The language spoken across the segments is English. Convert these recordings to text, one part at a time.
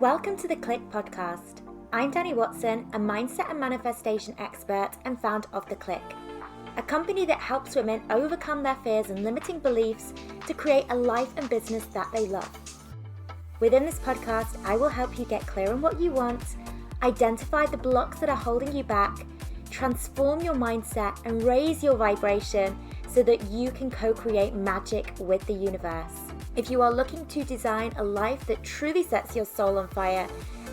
Welcome to the Clique podcast. I'm Dani Watson, a mindset and manifestation expert and founder of the Clique, a company that helps women overcome their fears and limiting beliefs to create a life and business that they love. Within this podcast, I will help you get clear on what you want, identify the blocks that are holding you back, transform your mindset and raise your vibration so that you can co-create magic with the universe. If you are looking to design a life that truly sets your soul on fire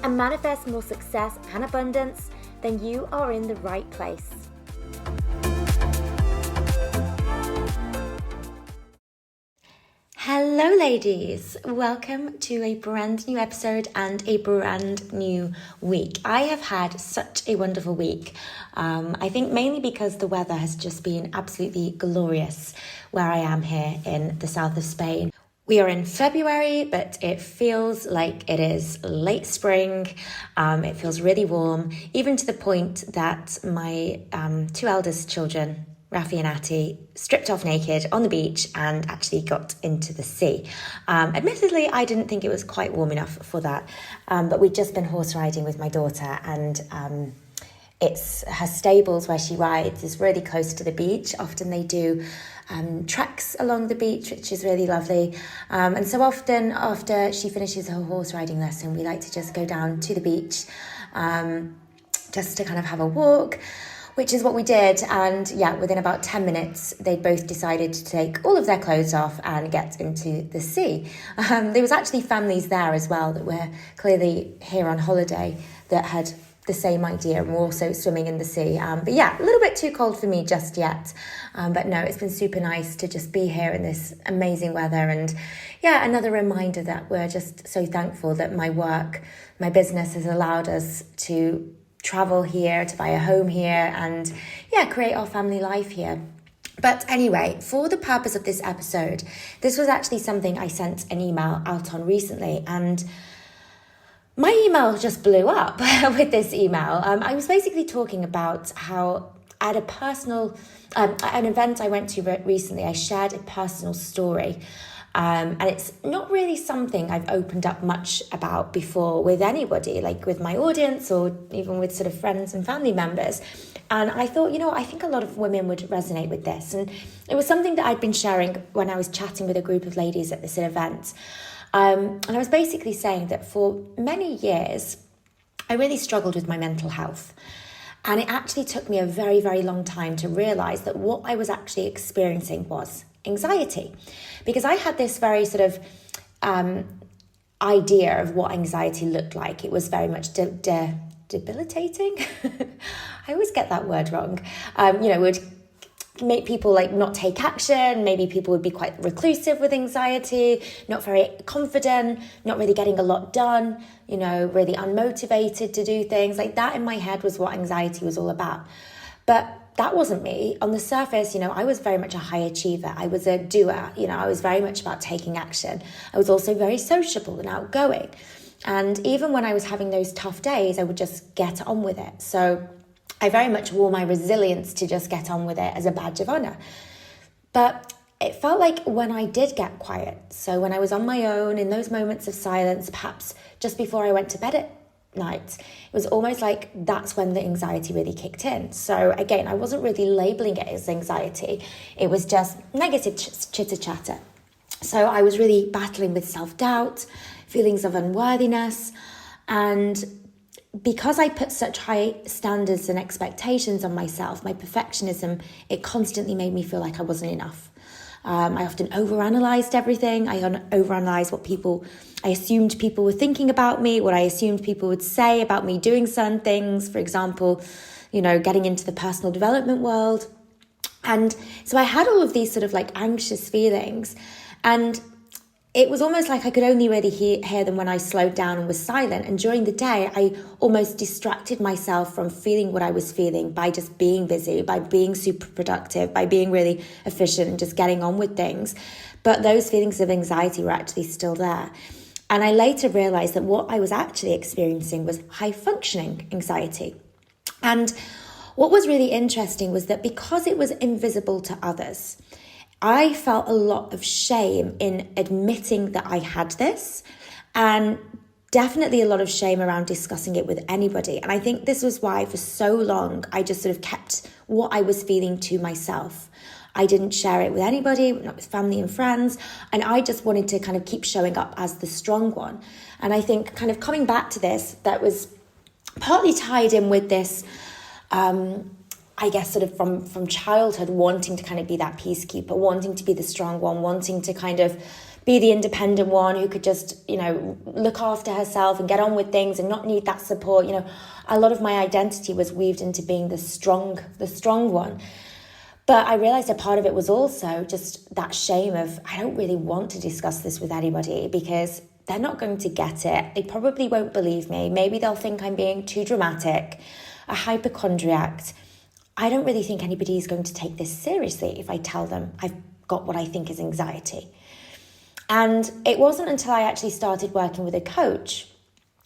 and manifest more success and abundance, then you are in the right place. Hello ladies, welcome to a brand new episode and a brand new week. I have had such a wonderful week. I think mainly because the weather has just been absolutely glorious where I am here in the south of Spain. We are in February, but it feels like it is late spring. It feels really warm, even to the point that my two eldest children, Rafi and Ati, stripped off naked on the beach and actually got into the sea. Admittedly, I didn't think it was quite warm enough for that, but we've just been horse riding with my daughter, and it's her stables where she rides is really close to the beach. Often they do treks along the beach, which is really lovely. And so often after she finishes her horse riding lesson, we like to just go down to the beach just to kind of have a walk, which is what we did. And yeah, within about 10 minutes, they both decided to take all of their clothes off and get into the sea. There was actually families there as well that were clearly here on holiday that had the same idea and were also swimming in the sea. But yeah, a little bit too cold for me just yet. But no, it's been super nice to just be here in this amazing weather. And yeah, another reminder that we're just so thankful that my work, my business has allowed us to travel here, to buy a home here, and yeah, create our family life here. But anyway, for the purpose of this episode, this was actually something I sent an email out on recently, and my email just blew up with this email. I was basically talking about how at a personal, an event I went to recently, I shared a personal story. And it's not really something I've opened up much about before with anybody, like with my audience or even with sort of friends and family members. And I thought, I think a lot of women would resonate with this. And it was something that I'd been sharing when I was chatting with a group of ladies at this event. And I was basically saying that for many years, I really struggled with my mental health. And it actually took me a very, very long time to realize that what I was actually experiencing was anxiety. Because I had this very sort of idea of what anxiety looked like. It was very much debilitating. I always get that word wrong. Would make people like not take action. Maybe people would be quite reclusive with anxiety, not very confident, not really getting a lot done, really unmotivated to do things. Like that in my head was what anxiety was all about. But that wasn't me. On the surface, I was very much a high achiever. I was a doer. I was very much about taking action. I was also very sociable and outgoing. And even when I was having those tough days, I would just get on with it. So I very much wore my resilience to just get on with it as a badge of honor. But it felt like when I did get quiet, so when I was on my own in those moments of silence, perhaps just before I went to bed at night, it was almost like that's when the anxiety really kicked in. So again, I wasn't really labeling it as anxiety. It was just negative chitter chatter. So I was really battling with self-doubt, feelings of unworthiness, and because I put such high standards and expectations on myself, my perfectionism, it constantly made me feel like I wasn't enough. I often overanalyzed everything. I overanalyzed what I assumed people were thinking about me, what I assumed people would say about me doing certain things. For example, getting into the personal development world. And so I had all of these sort of like anxious feelings, and it was almost like I could only really hear them when I slowed down and was silent. And during the day, I almost distracted myself from feeling what I was feeling by just being busy, by being super productive, by being really efficient and just getting on with things. But those feelings of anxiety were actually still there. And I later realized that what I was actually experiencing was high functioning anxiety. And what was really interesting was that because it was invisible to others, I felt a lot of shame in admitting that I had this. And definitely a lot of shame around discussing it with anybody. And I think this was why for so long I just sort of kept what I was feeling to myself. I didn't share it with anybody, not with family and friends. And I just wanted to kind of keep showing up as the strong one. And I think kind of coming back to this, that was partly tied in with this, I guess sort of from childhood, wanting to kind of be that peacekeeper, wanting to be the strong one, wanting to kind of be the independent one who could just, look after herself and get on with things and not need that support. A lot of my identity was weaved into being the strong one. But I realized a part of it was also just that shame of, I don't really want to discuss this with anybody because they're not going to get it. They probably won't believe me. Maybe they'll think I'm being too dramatic, a hypochondriac. I don't really think anybody is going to take this seriously if I tell them I've got what I think is anxiety. And it wasn't until I actually started working with a coach,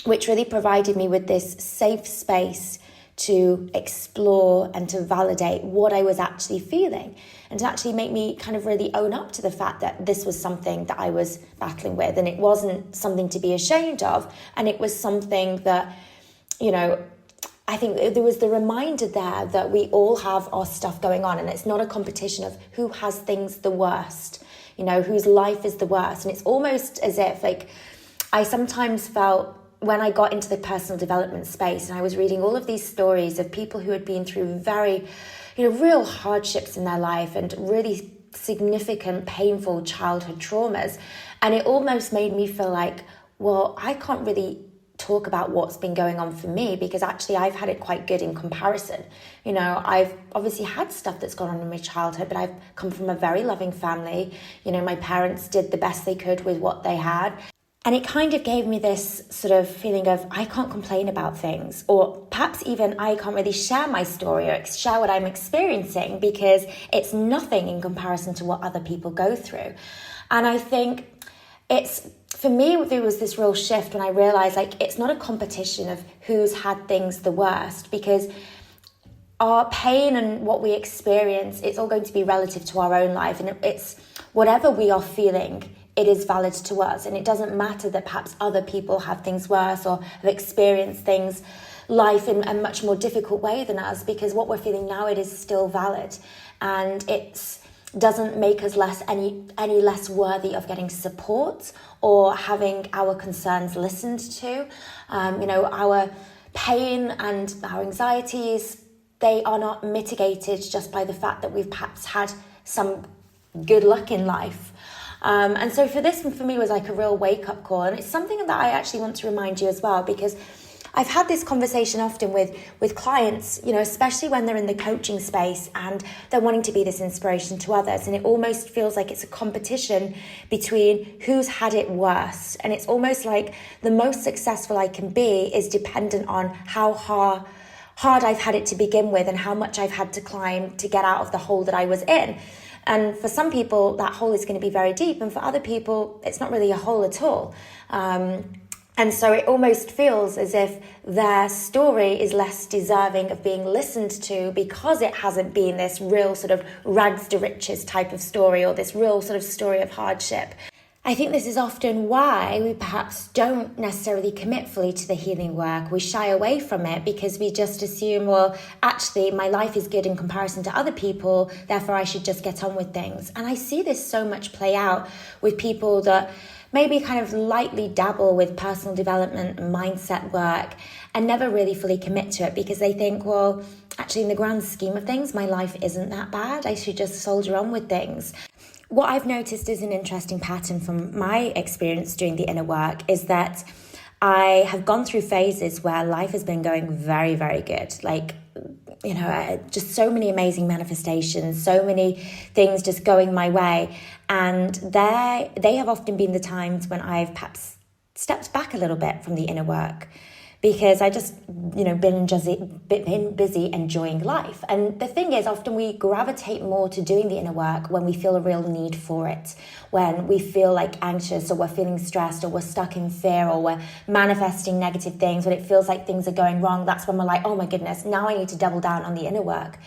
which really provided me with this safe space to explore and to validate what I was actually feeling, and to actually make me kind of really own up to the fact that this was something that I was battling with, and it wasn't something to be ashamed of, and it was something that, I think there was the reminder there that we all have our stuff going on, and it's not a competition of who has things the worst, whose life is the worst. And it's almost as if, I sometimes felt when I got into the personal development space and I was reading all of these stories of people who had been through very, real hardships in their life and really significant, painful childhood traumas. And it almost made me feel like, well, I can't really talk about what's been going on for me because actually I've had it quite good in comparison. I've obviously had stuff that's gone on in my childhood, but I've come from a very loving family. My parents did the best they could with what they had. And it kind of gave me this sort of feeling of I can't complain about things, or perhaps even I can't really share my story or share what I'm experiencing because it's nothing in comparison to what other people go through. And I think for me, there was this real shift when I realized it's not a competition of who's had things the worst, because our pain and what we experience, it's all going to be relative to our own life. And it's whatever we are feeling, it is valid to us. And it doesn't matter that perhaps other people have things worse or have experienced life in a much more difficult way than us, because what we're feeling now, it is still valid. And it doesn't make us any less worthy of getting support or having our concerns listened to. Our pain and our anxieties, they are not mitigated just by the fact that we've perhaps had some good luck in life. And so for me was like a real wake-up call. And it's something that I actually want to remind you as well, because I've had this conversation often with clients, especially when they're in the coaching space and they're wanting to be this inspiration to others. And it almost feels like it's a competition between who's had it worse. And it's almost like the most successful I can be is dependent on how hard I've had it to begin with and how much I've had to climb to get out of the hole that I was in. And for some people, that hole is going to be very deep. And for other people, it's not really a hole at all. And so it almost feels as if their story is less deserving of being listened to because it hasn't been this real sort of rags to riches type of story, or this real sort of story of hardship. I think this is often why we perhaps don't necessarily commit fully to the healing work. We shy away from it because we just assume, well, actually, my life is good in comparison to other people, therefore I should just get on with things. And I see this so much play out with people that maybe kind of lightly dabble with personal development and mindset work and never really fully commit to it because they think, well, actually, in the grand scheme of things, my life isn't that bad. I should just soldier on with things. What I've noticed is an interesting pattern from my experience doing the inner work is that I have gone through phases where life has been going very, very good. Just so many amazing manifestations, so many things just going my way. And they have often been the times when I've perhaps stepped back a little bit from the inner work because I just, been busy enjoying life. And the thing is, often we gravitate more to doing the inner work when we feel a real need for it, when we feel anxious or we're feeling stressed or we're stuck in fear or we're manifesting negative things, when it feels like things are going wrong. That's when we're like, oh my goodness, now I need to double down on the inner work.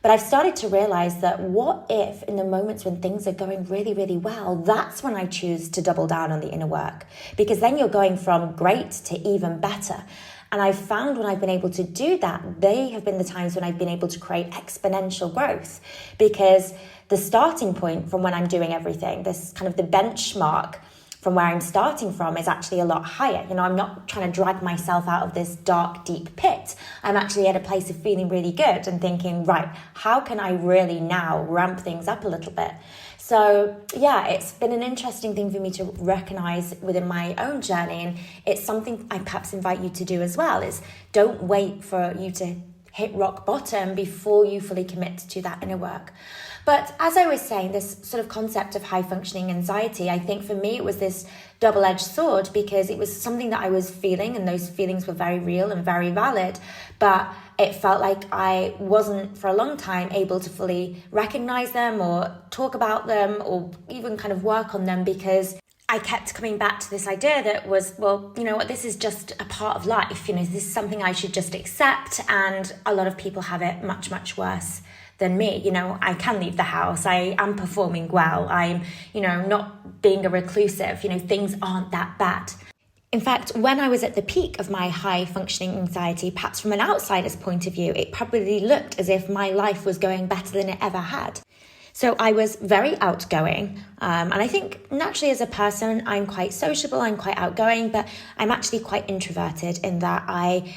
But I've started to realize that what if in the moments when things are going really, really well, that's when I choose to double down on the inner work, because then you're going from great to even better. And I've found when I've been able to do that, they have been the times when I've been able to create exponential growth, because the starting point from when I'm doing everything, this kind of the benchmark from where I'm starting from is actually a lot higher. I'm not trying to drag myself out of this dark, deep pit. I'm actually at a place of feeling really good and thinking, right, how can I really now ramp things up a little bit? So yeah, it's been an interesting thing for me to recognize within my own journey. And it's something I perhaps invite you to do as well, is don't wait for you to hit rock bottom before you fully commit to that inner work. But as I was saying, this sort of concept of high functioning anxiety, I think for me it was this double-edged sword, because it was something that I was feeling, and those feelings were very real and very valid. But it felt like I wasn't for a long time able to fully recognize them or talk about them or even kind of work on them, because I kept coming back to this idea that was, well, you know what, this is just a part of life. This is something I should just accept. And a lot of people have it much, much worse than me. I can leave the house. I am performing well. I'm, not being a reclusive. Things aren't that bad. In fact, when I was at the peak of my high functioning anxiety, perhaps from an outsider's point of view, it probably looked as if my life was going better than it ever had. So I was very outgoing. And I think naturally as a person, I'm quite sociable, I'm quite outgoing, but I'm actually quite introverted in that I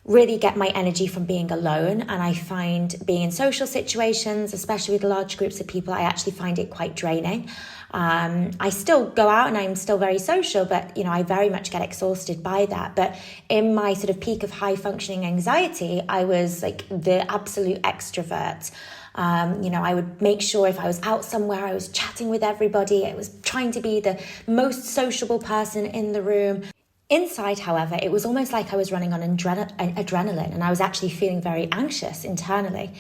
really get my energy from being alone. And I find being in social situations, especially with large groups of people, I actually find it quite draining. I still go out and I'm still very social, but, I very much get exhausted by that. But in my sort of peak of high functioning anxiety, I was like the absolute extrovert. I would make sure if I was out somewhere, I was chatting with everybody. I was trying to be the most sociable person in the room. Inside, however, it was almost like I was running on adrenaline, and I was actually feeling very anxious internally.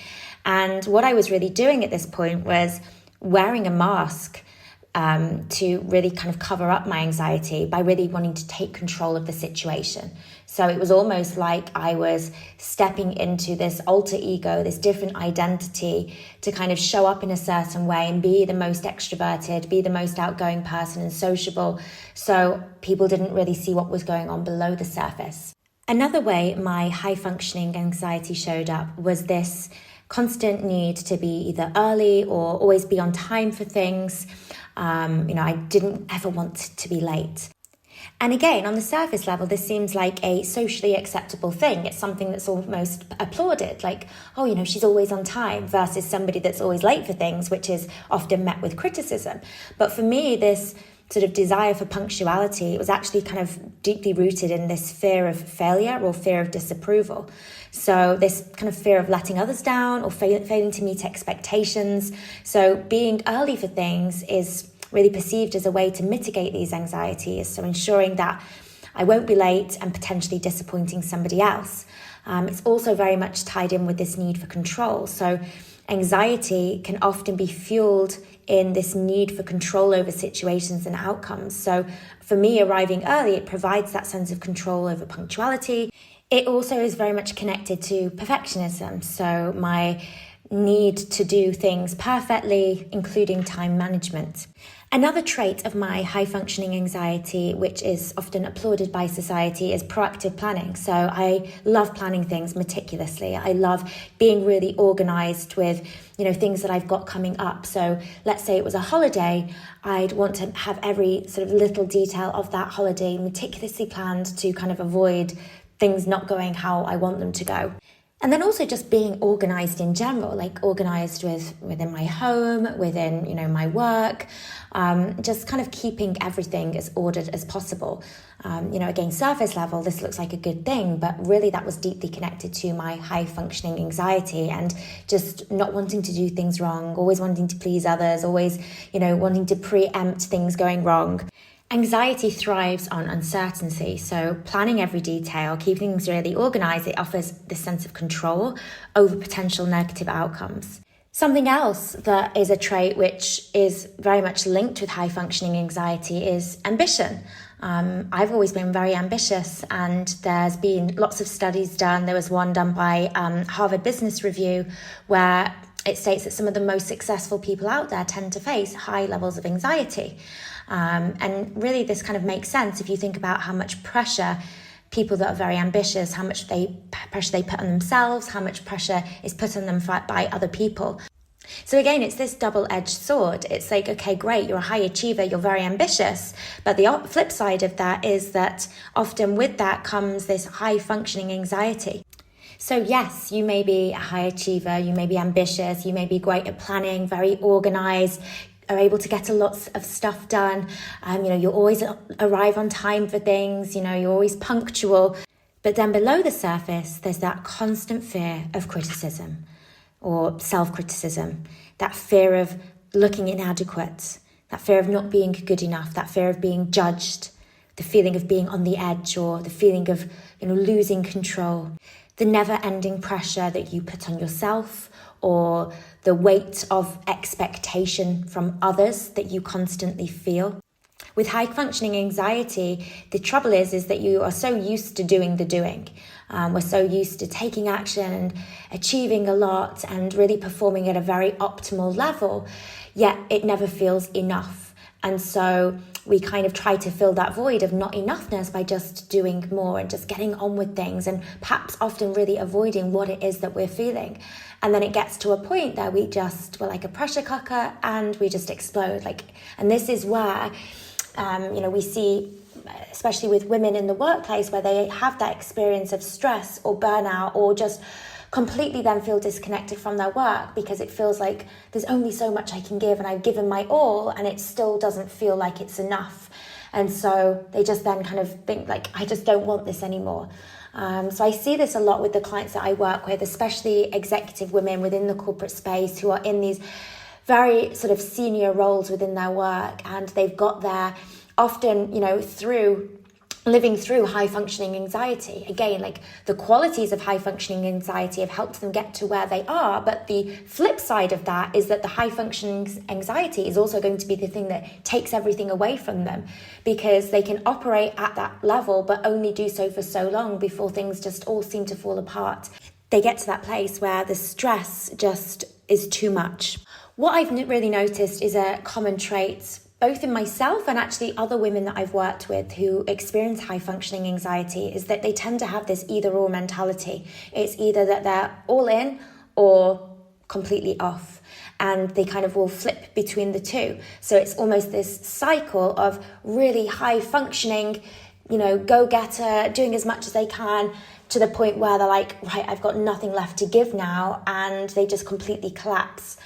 And what I was really doing at this point was wearing a mask to really kind of cover up my anxiety by really wanting to take control of the situation. So it was almost like I was stepping into this alter ego, this different identity, to kind of show up in a certain way and be the most extroverted, be the most outgoing person and sociable. So people didn't really see what was going on below the surface. Another way my high functioning anxiety showed up was this constant need to be either early or always be on time for things. I didn't ever want to be late. And again, on the surface level, this seems like a socially acceptable thing. It's something that's almost applauded, like, oh, she's always on time, versus somebody that's always late for things, which is often met with criticism. But for me, this sort of desire for punctuality was actually kind of deeply rooted in this fear of failure or fear of disapproval. So this kind of fear of letting others down or failing to meet expectations. So being early for things is really perceived as a way to mitigate these anxieties. So ensuring that I won't be late and potentially disappointing somebody else. It's also very much tied in with this need for control. So anxiety can often be fueled in this need for control over situations and outcomes. So for me, arriving early, it provides that sense of control over punctuality. It also is very much connected to perfectionism. So my need to do things perfectly, including time management. Another trait of my high-functioning anxiety, which is often applauded by society, is proactive planning. So I love planning things meticulously. I love being really organized with, things that I've got coming up. So let's say it was a holiday, I'd want to have every sort of little detail of that holiday meticulously planned to kind of avoid things not going how I want them to go. And then also just being organized in general, like organized within my home, within, my work, just kind of keeping everything as ordered as possible. Again, surface level, this looks like a good thing, but really that was deeply connected to my high functioning anxiety and just not wanting to do things wrong, always wanting to please others, always, wanting to preempt things going wrong. Anxiety thrives on uncertainty, so planning every detail, keeping things really organised, it offers this sense of control over potential negative outcomes. Something else that is a trait which is very much linked with high functioning anxiety is ambition. I've always been very ambitious, and there's been lots of studies done. There was one done by Harvard Business Review where it states that some of the most successful people out there tend to face high levels of anxiety. And really this kind of makes sense if you think about how much pressure people that are very ambitious, how much pressure they put on themselves, how much pressure is put on them by other people. So again, it's this double-edged sword. It's like, okay, great, you're a high achiever, you're very ambitious. But the flip side of that is that often with that comes this high functioning anxiety. So yes, you may be a high achiever, you may be ambitious, you may be great at planning, very organized, are able to get a lot of stuff done. You always arrive on time for things, you're always punctual. But then below the surface, there's that constant fear of criticism or self-criticism, that fear of looking inadequate, that fear of not being good enough, that fear of being judged, the feeling of being on the edge or the feeling of losing control, the never-ending pressure that you put on yourself or the weight of expectation from others that you constantly feel. With high-functioning anxiety, the trouble is that you are so used to doing the doing. We're so used to taking action and achieving a lot and really performing at a very optimal level, yet it never feels enough. And so we kind of try to fill that void of not enoughness by just doing more and just getting on with things and perhaps often really avoiding what it is that we're feeling. And then it gets to a point that we're like a pressure cooker and we just explode. And this is where, we see, especially with women in the workplace, where they have that experience of stress or burnout or just completely then feel disconnected from their work because it feels like there's only so much I can give and I've given my all and it still doesn't feel like it's enough. And so they just then kind of think I just don't want this anymore. So I see this a lot with the clients that I work with, especially executive women within the corporate space who are in these very sort of senior roles within their work, and they've got there often, through living through high-functioning anxiety. Again, the qualities of high-functioning anxiety have helped them get to where they are, but the flip side of that is that the high-functioning anxiety is also going to be the thing that takes everything away from them, because they can operate at that level but only do so for so long before things just all seem to fall apart. They get to that place where the stress just is too much. What I've really noticed is a common trait both in myself and actually other women that I've worked with who experience high functioning anxiety is that they tend to have this either or mentality. It's either that they're all in or completely off, and they kind of will flip between the two. So it's almost this cycle of really high functioning, go-getter, doing as much as they can, to the point where they're like, right, I've got nothing left to give now, and they just completely collapse.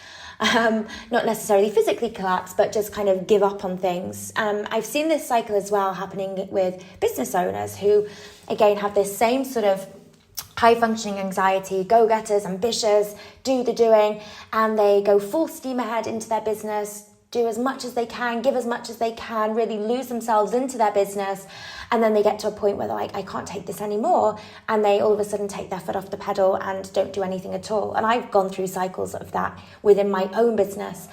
Not necessarily physically collapse, but just kind of give up on things. I've seen this cycle as well happening with business owners who, again, have this same sort of high-functioning anxiety, go-getters, ambitious, do the doing, and they go full steam ahead into their business, do as much as they can, give as much as they can, really lose themselves into their business. And then they get to a point where they're like, I can't take this anymore. And they all of a sudden take their foot off the pedal and don't do anything at all. And I've gone through cycles of that within my own business.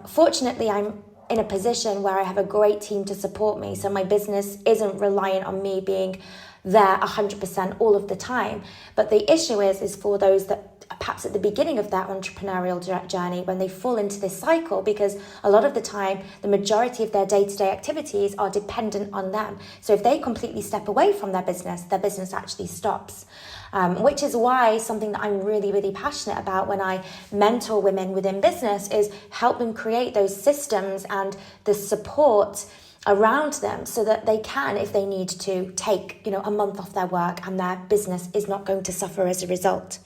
Fortunately, I'm in a position where I have a great team to support me. So my business isn't reliant on me being there 100% all of the time. But the issue is for those that perhaps at the beginning of that entrepreneurial journey, when they fall into this cycle, because a lot of the time, the majority of their day-to-day activities are dependent on them. So if they completely step away from their business actually stops. Which is why something that I'm really, really passionate about when I mentor women within business is help them create those systems and the support around them so that they can, if they need to, take, a month off their work and their business is not going to suffer as a result.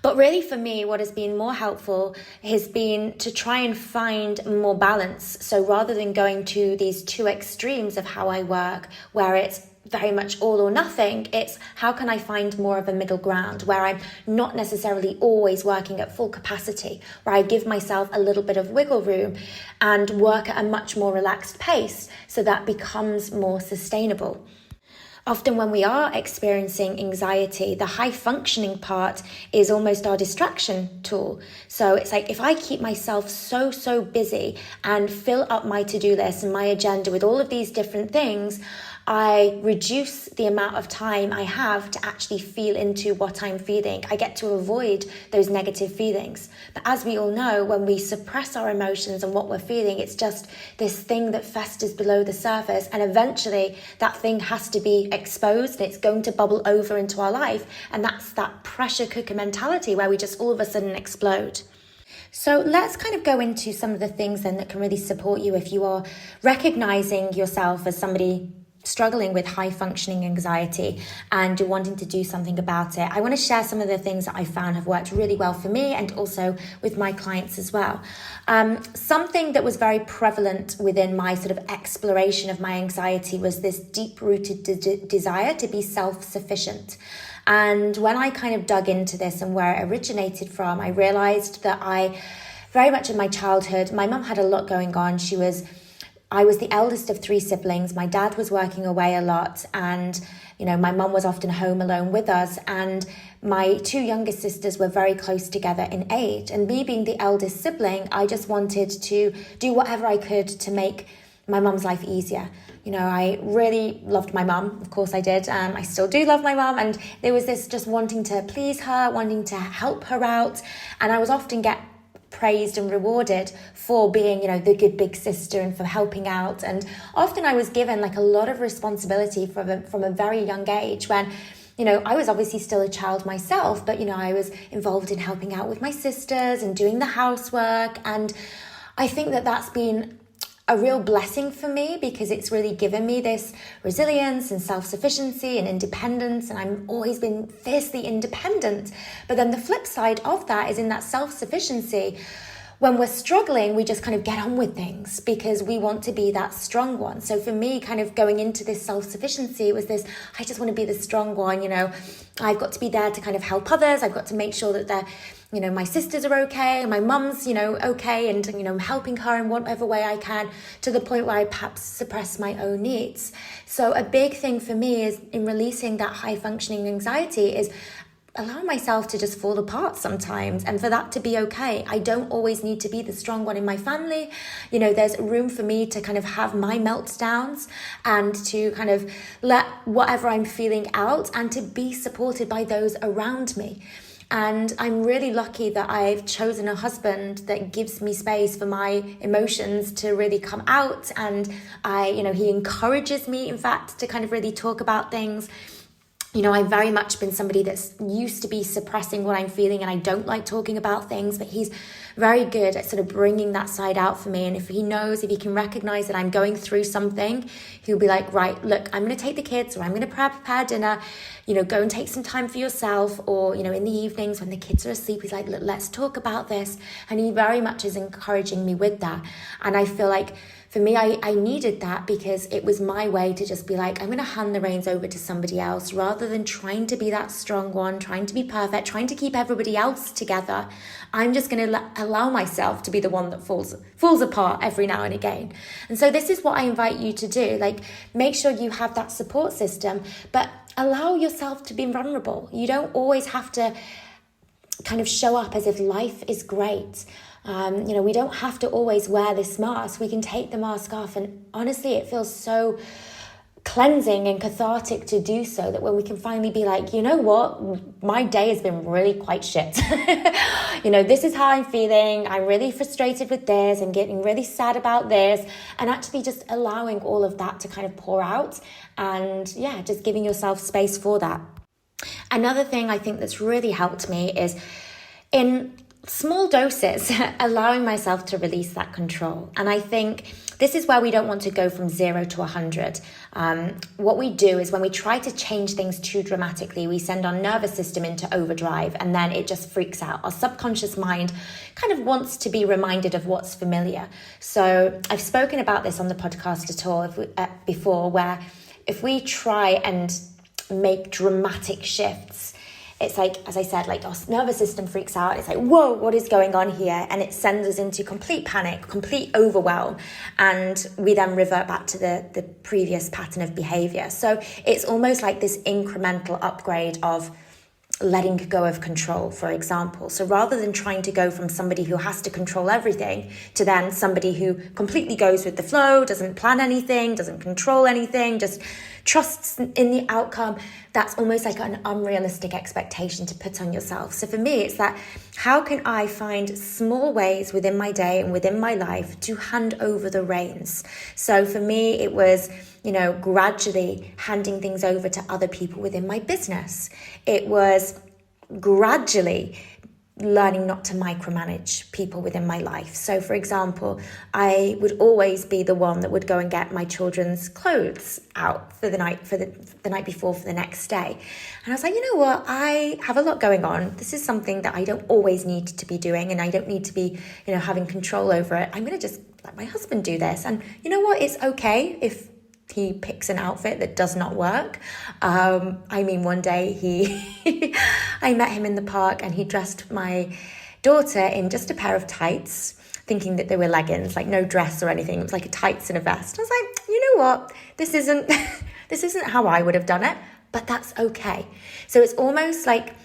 But really for me, what has been more helpful has been to try and find more balance. So rather than going to these two extremes of how I work, where it's very much all or nothing, it's how can I find more of a middle ground where I'm not necessarily always working at full capacity, where I give myself a little bit of wiggle room and work at a much more relaxed pace so that becomes more sustainable. Often when we are experiencing anxiety, the high functioning part is almost our distraction tool. So it's like if I keep myself so busy and fill up my to-do list and my agenda with all of these different things, I reduce the amount of time I have to actually feel into what I'm feeling. I get to avoid those negative feelings. But as we all know, when we suppress our emotions and what we're feeling, it's just this thing that festers below the surface. And eventually that thing has to be exposed and it's going to bubble over into our life. And that's that pressure cooker mentality where we just all of a sudden explode. So let's kind of go into some of the things then that can really support you if you are recognizing yourself as somebody struggling with high functioning anxiety and you're wanting to do something about it. I want to share some of the things that I found have worked really well for me and also with my clients as well. Something that was very prevalent within my sort of exploration of my anxiety was this deep-rooted desire to be self-sufficient. And when I kind of dug into this and where it originated from, I realized that very much in my childhood, my mum had a lot going on. I was the eldest of 3 siblings. My dad was working away a lot and, my mum was often home alone with us. And my 2 youngest sisters were very close together in age. And me being the eldest sibling, I just wanted to do whatever I could to make my mum's life easier. I really loved my mum. Of course I did. I still do love my mum. And there was this just wanting to please her, wanting to help her out. And I was often get praised and rewarded for being, the good big sister and for helping out. And often I was given like a lot of responsibility from a very young age when, I was obviously still a child myself, but, I was involved in helping out with my sisters and doing the housework. And I think that that's been a real blessing for me because it's really given me this resilience and self-sufficiency and independence, and I've always been fiercely independent. But then the flip side of that is in that self-sufficiency, when we're struggling, we just kind of get on with things because we want to be that strong one. So for me, kind of going into this self-sufficiency was this, I just want to be the strong one, I've got to be there to kind of help others. I've got to make sure that they're, my sisters are okay, my mum's, okay, and, I'm helping her in whatever way I can to the point where I perhaps suppress my own needs. So a big thing for me is in releasing that high functioning anxiety is allow myself to just fall apart sometimes and for that to be okay. I don't always need to be the strong one in my family. There's room for me to kind of have my meltdowns and to kind of let whatever I'm feeling out and to be supported by those around me. And I'm really lucky that I've chosen a husband that gives me space for my emotions to really come out. And he encourages me, in fact, to kind of really talk about things. I've very much been somebody that's used to be suppressing what I'm feeling and I don't like talking about things, but he's very good at sort of bringing that side out for me. And if he can recognize that I'm going through something, he'll be like, right, look, I'm going to take the kids or I'm going to prepare dinner, go and take some time for yourself. Or, in the evenings when the kids are asleep, he's like, look, let's talk about this. And he very much is encouraging me with that. And I feel like for me, I needed that because it was my way to just be like, I'm going to hand the reins over to somebody else rather than trying to be that strong one, trying to be perfect, trying to keep everybody else together. I'm just going to allow myself to be the one that falls apart every now and again. And so this is what I invite you to do. Like, make sure you have that support system, but allow yourself to be vulnerable. You don't always have to kind of show up as if life is great. We don't have to always wear this mask. We can take the mask off. And honestly, it feels so cleansing and cathartic to do so that when we can finally be like, you know what, my day has been really quite shit. This is how I'm feeling. I'm really frustrated with this. I'm getting really sad about this. And actually just allowing all of that to kind of pour out and just giving yourself space for that. Another thing I think that's really helped me is in small doses, allowing myself to release that control. And I think this is where we don't want to go from 0 to 100. What we do is when we try to change things too dramatically, we send our nervous system into overdrive and then it just freaks out. Our subconscious mind kind of wants to be reminded of what's familiar. So I've spoken about this on the podcast before, where if we try and make dramatic shifts, it's like, as I said, like our nervous system freaks out. It's like, whoa, what is going on here? And it sends us into complete panic, complete overwhelm. And we then revert back to the previous pattern of behavior. So it's almost like this incremental upgrade of letting go of control, for example. So rather than trying to go from somebody who has to control everything to then somebody who completely goes with the flow, doesn't plan anything, doesn't control anything, just trusts in the outcome, that's almost like an unrealistic expectation to put on yourself. So for me, it's that, how can I find small ways within my day and within my life to hand over the reins? So for me, it was, gradually handing things over to other people within my business. It was gradually learning not to micromanage people within my life. So for example, I would always be the one that would go and get my children's clothes out for the night before for the next day. And I was like, you know what, I have a lot going on. This is something that I don't always need to be doing, and I don't need to be, having control over it. I'm going to just let my husband do this. And you know what, it's okay if he picks an outfit that does not work. One day I met him in the park, and he dressed my daughter in just a pair of tights, thinking that they were leggings, like no dress or anything. It was like a tights and a vest. I was like, you know what? This isn't how I would have done it, but that's okay. So it's almost like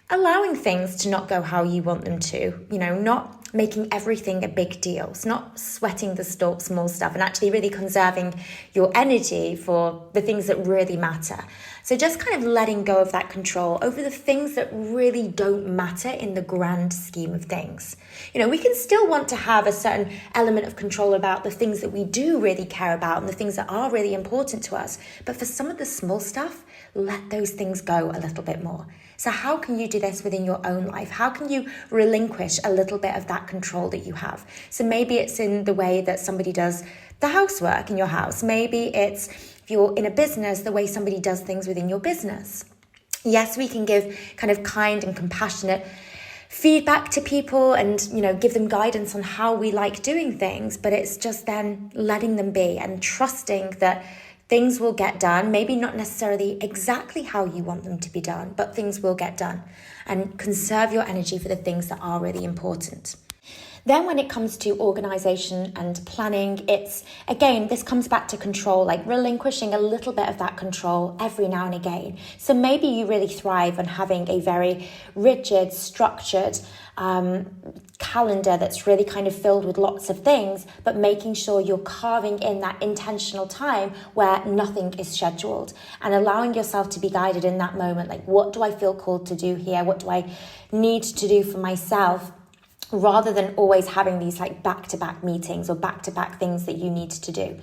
allowing things to not go how you want them to, not making everything a big deal. It's not sweating the small stuff, and actually really conserving your energy for the things that really matter. So just kind of letting go of that control over the things that really don't matter in the grand scheme of things. We can still want to have a certain element of control about the things that we do really care about and the things that are really important to us. But for some of the small stuff, let those things go a little bit more. So how can you do this within your own life? How can you relinquish a little bit of that control that you have? So maybe it's in the way that somebody does the housework in your house. Maybe it's, if you're in a business, the way somebody does things within your business. Yes, we can give kind of kind and compassionate feedback to people and, give them guidance on how we like doing things, but it's just then letting them be and trusting that things will get done, maybe not necessarily exactly how you want them to be done, but things will get done. And conserve your energy for the things that are really important. Then when it comes to organization and planning, this comes back to control, like relinquishing a little bit of that control every now and again. So maybe you really thrive on having a very rigid, structured calendar that's really kind of filled with lots of things, but making sure you're carving in that intentional time where nothing is scheduled and allowing yourself to be guided in that moment. Like, what do I feel called to do here? What do I need to do for myself? Rather than always having these like back-to-back meetings or back-to-back things that you need to do.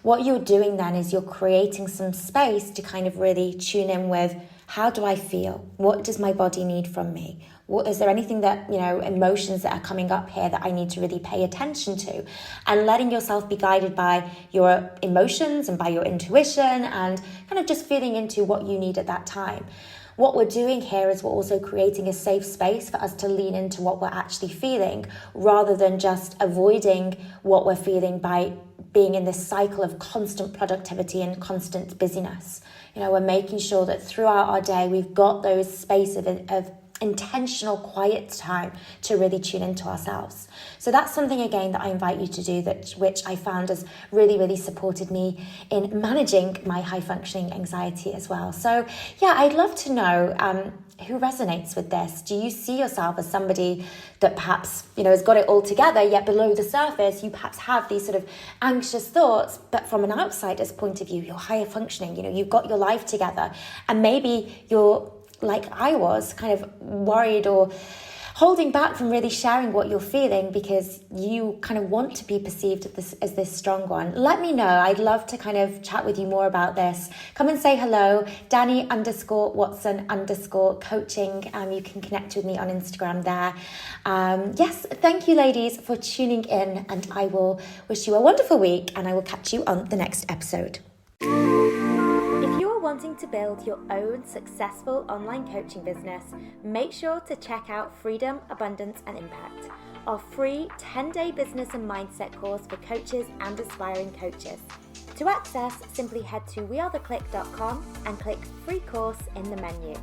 What you're doing then is you're creating some space to kind of really tune in with, how do I feel? What does my body need from me? Is there anything that, emotions that are coming up here that I need to really pay attention to? And letting yourself be guided by your emotions and by your intuition and kind of just feeling into what you need at that time. What we're doing here is we're also creating a safe space for us to lean into what we're actually feeling, rather than just avoiding what we're feeling by being in this cycle of constant productivity and constant busyness. We're making sure that throughout our day, we've got those spaces of intentional quiet time to really tune into ourselves. So that's something again that I invite you to do, which I found has really, really supported me in managing my high functioning anxiety as well. So yeah, I'd love to know who resonates with this. Do you see yourself as somebody that perhaps, has got it all together, yet below the surface, you perhaps have these sort of anxious thoughts, but from an outsider's point of view, you're higher functioning, you've got your life together, and maybe you're, like I was, kind of worried or holding back from really sharing what you're feeling because you kind of want to be perceived as this strong one. Let me know. I'd love to kind of chat with you more about this. Come and say hello, Dani_Watson_coaching. You can connect with me on Instagram there. Yes, thank you ladies for tuning in, and I will wish you a wonderful week, and I will catch you on the next episode. If you're wanting to build your own successful online coaching business, make sure to check out Freedom, Abundance and Impact, our free 10-day business and mindset course for coaches and aspiring coaches. To access, simply head to wearetheclique.com and click free course in the menu.